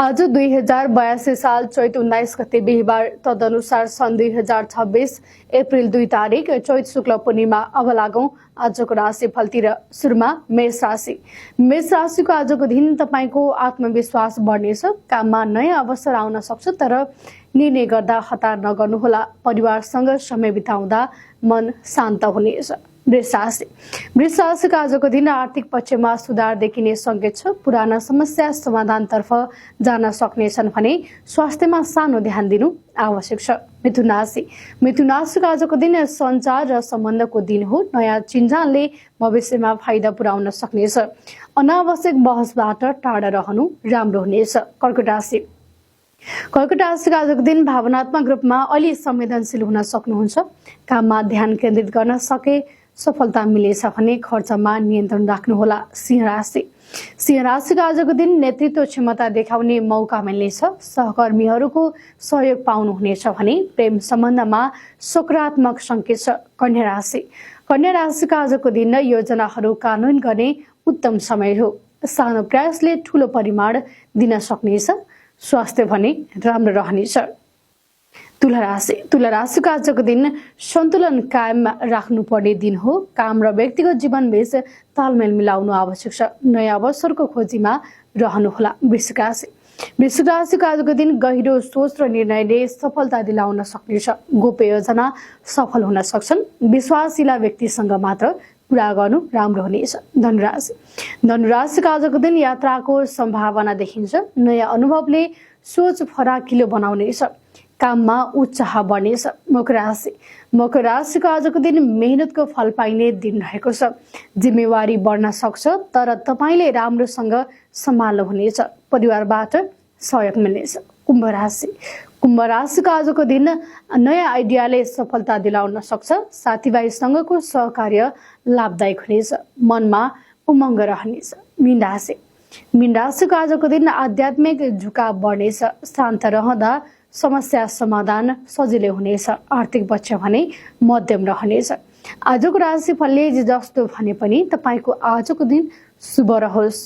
आज 2082 साल चैत 19 गते बिहिबार तदनुसार सन् 2026 अप्रिल 2 तारिक चैत शुक्ल पूर्णिमा अब लागौं आजको राशिफलतिर। सुरुमा मेष राशि। मेष राशिको आजको दिन तपाईको आत्मविश्वास बढ्नेछ। काममा नयाँ अवसर आउन सक्छ, तर निर्णय गर्दा हतार नगर्नुहोला। परिवारसँग समय बिताउँदा मन शान्त हुनेछ। वृष राशि। वृष राशिको आजको दिन आर्थिक पक्षमा सुधार देखिने संकेत छ। पुराना समस्या समाधानतर्फ जान सक्नेछन् भने स्वास्थ्यमा सानो ध्यान दिनु आवश्यक छ। मिथुन राशि। मिथुन राशिको आजको दिन सञ्चार र सम्बन्धको दिन हो। नयाँ चिन्जानले भविष्यमा फाइदा पुर्याउन सक्नेछ। अनावश्यक बहसबाट टाढा रहनु राम्रो हुनेछ। कर्कट राशि। कर्कट राशिको आजको दिन भावनात्मक रूपमा अलि संवेदनशील हुन सक्नुहुन्छ। काममा ध्यान केन्द्रित गर्न सके सफलता मिलेछ भने खर्चमा नियन्त्रण राख्नुहोला। सिंह राशि। सिंह राशिको आजको दिन नेतृत्व क्षमता देखाउने मौका मिल्नेछ। सहकर्मीहरूको सहयोग पाउनुहुनेछ भने प्रेम सम्बन्धमा सकारात्मक संकेत छ। कन्या राशि। कन्या राशिको आजको दिन योजनाहरू कार्यान्वयन गर्ने उत्तम समय हो। सानो प्रयासले ठूलो परिमाण दिन सक्नेछ। स्वास्थ्य भने राम्रो रहनेछ। तुला राशि। तुला राशिको आजको दिन सन्तुलन कायम राख्नुपर्ने दिन हो। काम र व्यक्तिगत जीवन बीच तालमेल मिलाउनु आवश्यक छ। नयाँ अवसरको खोजीमा रहनुहोला। वृश्चिक राशि। वृश्चिक राशिको आजको दिन गहिरो सोच र निर्णयले सफलता दिलाउन सक्नेछ। गोप्य योजना सफल हुन सक्छन्। विश्वासिला व्यक्तिसँग मात्र कुरा गर्नु राम्रो हुनेछ। धनुराशि। धनुराशिको आजको दिन यात्राको सम्भावना देखिन्छ। नयाँ अनुभवले सोच फराकिलो बनाउनेछ। काममा उत्साह बढ्नेछ। मकर राशि। मकर राशिको आजको दिन मेहनतको फल पाइने दिन रहेको छ। जिम्मेवारी बढ्न सक्छ, तर तपाईले राम्रोसँग सम्हाल्नु हुनेछ। परिवारबाट सहयोग मिल्नेछ। कुम्भ राशि। कुम्भ राशिको आजको दिन नयाँ आइडियाले सफलता दिलाउन सक्छ। साथीभाइसँगको सहकार्य लाभदायक हुनेछ। मनमा उमङ्ग रहनेछ। मीन राशि। मीन राशिको आजको दिन आध्यात्मिक झुकाव बढ्नेछ। शान्त रहँदा समस्या समाधान सजिलै हुनेछ। आर्थिक पक्ष भने मध्यम रहनेछ। आजको राशिफलले जस्तो भने पनि तपाईको आजको दिन शुभ रहोस्।